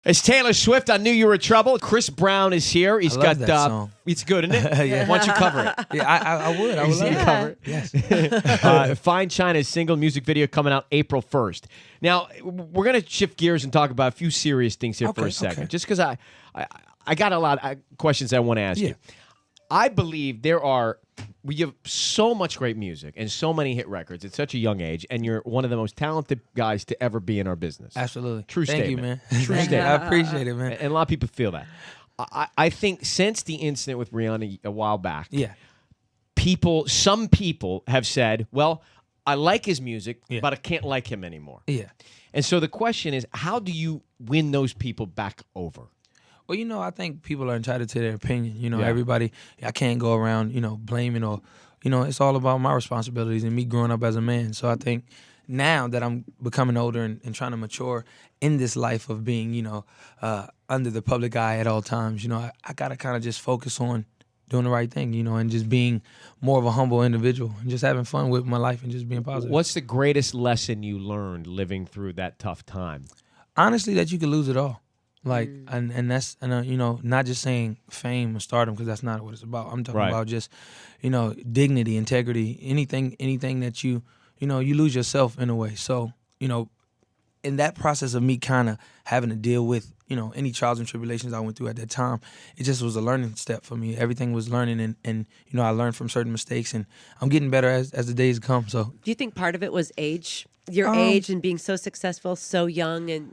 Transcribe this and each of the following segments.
It's Taylor Swift. I knew you were in trouble. Chris Brown is here. He's got that song. It's good, isn't it? Yeah. Why don't you cover it? Yeah, I would. I would love to cover it. Yes. Fine China's single music video coming out April 1st. Now, we're going to shift gears and talk about a few serious things here for a second. Okay. Just because I got a lot of questions I want to ask you. I believe we have so much great music and so many hit records at such a young age, and you're one of the most talented guys to ever be in our business. Absolutely. True Thank statement. you, man. True statement. I appreciate it, man. And a lot of people feel that. I think since the incident with Rihanna a while back, some people have said, well, I like his music, but I can't like him anymore. Yeah. And so the question is, how do you win those people back over? Well, I think people are entitled to their opinion. Everybody, I can't go around, blaming or, it's all about my responsibilities and me growing up as a man. So I think now that I'm becoming older and trying to mature in this life of being, under the public eye at all times, I got to kind of just focus on doing the right thing, and just being more of a humble individual and just having fun with my life and just being positive. What's the greatest lesson you learned living through that tough time? Honestly, that you could lose it all. And that's not just saying fame or stardom, because that's not what it's about. I'm talking about just dignity, integrity, anything that you lose yourself in a way. So in that process of me kind of having to deal with any trials and tribulations I went through at that time, it just was a learning step for me. Everything was learning, and I learned from certain mistakes, and I'm getting better as the days come. So do you think part of it was age? Your age and being so successful, so young, and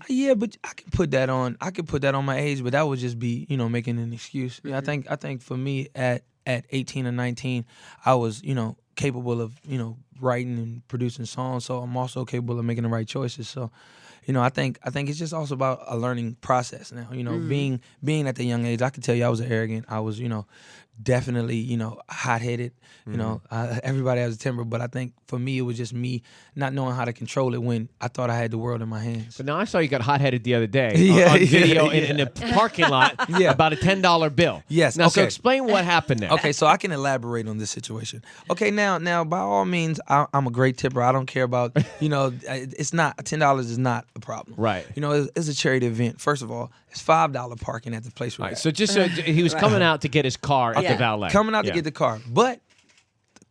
Yeah, but I could put that on my age, but that would just be making an excuse. I think for me at 18 or 19, I was capable of writing and producing songs. So I'm also capable of making the right choices. So I think it's just also about a learning process now. Being at the young age, I could tell you I was arrogant. I was definitely hot-headed. Everybody has a temper, but I think for me it was just me not knowing how to control it when I thought I had the world in my hands. But now I saw you got hot-headed the other day on video in the parking lot about a $10 bill. Yes. Now, so explain what happened there. Okay, so I can elaborate on this situation. Okay, now by all means, I'm a great tipper. I don't care about it's not $10 is not a problem. Right. It's a charity event. First of all, it's $5 parking at the place we're at. So just he was coming out to get his car at the valet. Coming out to get the car, but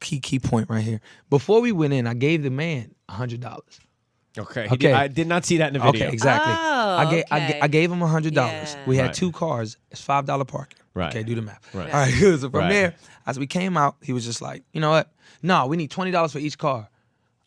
key point right here. Before we went in, I gave the man $100. Okay. I did not see that in the video. Okay, exactly. I gave him $100. Yeah. We had two cars. It's $5 parking. Right. Okay, do the math. Right. All right. So from there, as we came out, he was just like, you know what? No, we need $20 for each car.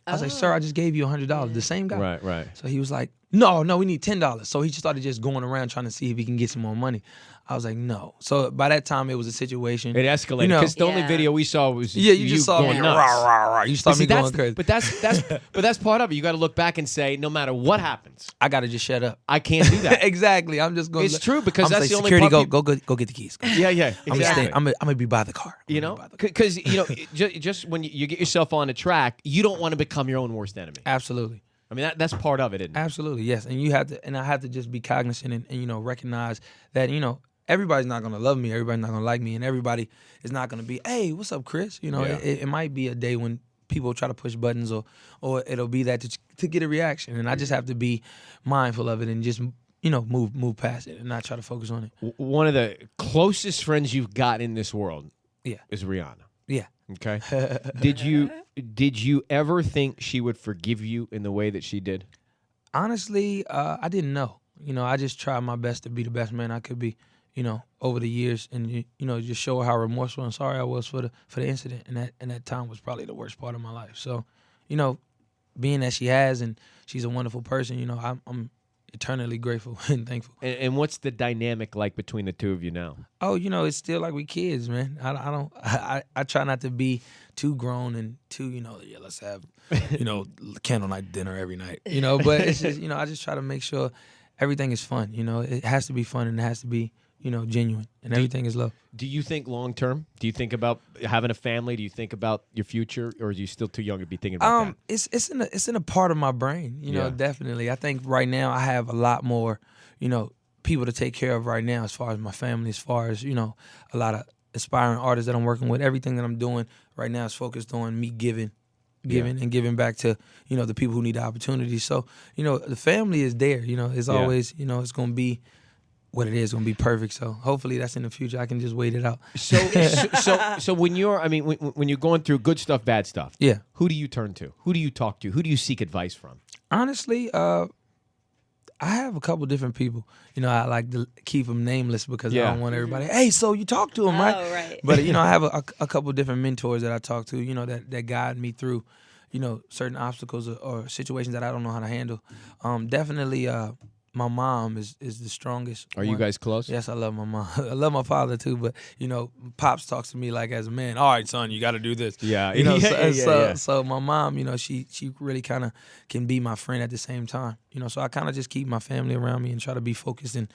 I was like, sir, I just gave you $100. The same guy. Right. So he was like, no, we need $10. So he just started just going around trying to see if he can get some more money. I was like, no. So by that time, it was a situation. It escalated because the only video we saw was you just saw going me nuts. rah, rah, rah. You saw me going crazy. But that's part of it. You got to look back and say, no matter what happens, I got to just shut up. I can't do that. Exactly. I'm just going. It's true because that's the only security. part Go get the keys. Yeah. Exactly. I'm gonna be by the car. Because just when you get yourself on a track, you don't want to become your own worst enemy. Absolutely. I mean that's part of it, isn't it? Absolutely, yes. And I have to just be cognizant and recognize that everybody's not gonna love me, everybody's not gonna like me, and everybody is not gonna be, hey, what's up, Chris? It might be a day when people try to push buttons or it'll be that to get a reaction, and I just have to be mindful of it and just move past it and not try to focus on it. One of the closest friends you've got in this world, is Rihanna. Yeah. Okay. Did you ever think she would forgive you in the way that she did? Honestly, I didn't know. I just tried my best to be the best man I could be, over the years, and just show her how remorseful and sorry I was for the incident, and that time was probably the worst part of my life. So, being that she has and she's a wonderful person, I'm eternally grateful and thankful. And what's the dynamic like between the two of you now? Oh, it's still like we kids, man. I try not to be too grown and too, let's have, candlelight dinner every night, but it's just, I just try to make sure everything is fun. It has to be fun and it has to be, genuine, and everything is love. Do you think long term? Do you think about having a family? Do you think about your future, or are you still too young to be thinking about that? It's in a part of my brain, definitely. I think right now I have a lot more, people to take care of right now as far as my family, as far as, a lot of aspiring artists that I'm working with. Everything that I'm doing right now is focused on me giving giving and giving back to, the people who need the opportunity. So, the family is there. It's always, it's going to be what it is. It's going to be perfect. So hopefully that's in the future. I can just wait it out. So when you're, when you're going through good stuff, bad stuff, Yeah. who do you turn to? Who do you talk to? Who do you seek advice from? Honestly, I have a couple different people. I like to keep them nameless because I don't want everybody, hey, so you talk to them, right? Oh, right. But, I have a couple different mentors that I talk to, that guide me through, certain obstacles or situations that I don't know how to handle. Definitely my mom is the strongest. Are you guys close? Yes, I love my mom. I love my father too, but Pops talks to me like as a man. All right, son, you got to do this. Yeah, So my mom, she really kind of can be my friend at the same time. So I kind of just keep my family around me and try to be focused and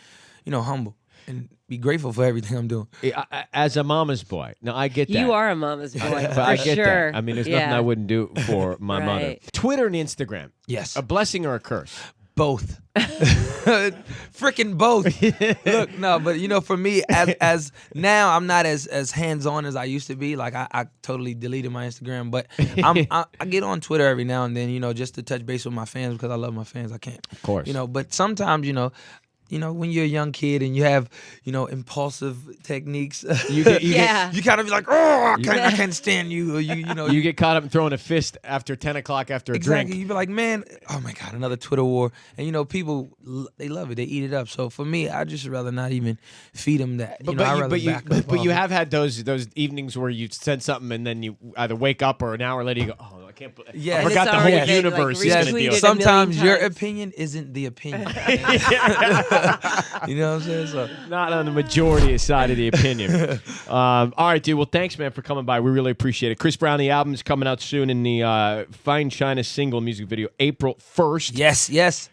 humble and be grateful for everything I'm doing. As a mama's boy, now I get that. You are a mama's boy, But for I get sure. that. There's nothing I wouldn't do for my mother. Right. Twitter and Instagram. Yes. A blessing or a curse? Both. Freaking both. Look, no, but for me, as now I'm not as hands-on as I used to be. Like I totally deleted my Instagram, but I get on Twitter every now and then, just to touch base with my fans because I love my fans. I can't. Of course. But sometimes, when you're a young kid and you have, impulsive techniques, you kind of be like, oh, I can't stand you. Or you get caught up in throwing a fist after 10 o'clock after a exactly. drink. You be like, man, oh my God, another Twitter war. And people, they love it. They eat it up. So for me, I just rather not even feed them that. But you have had those evenings where you send something and then you either wake up or an hour later you go, oh, I can't. Yeah. I forgot the whole universe is going to deal. Sometimes your opinion isn't the opinion. You know what I'm saying? So. Not on the majority side of the opinion. All right, dude. Well, thanks, man, for coming by. We really appreciate it. Chris Brown, the album is coming out soon in the Fine China single music video, April 1st. Yes.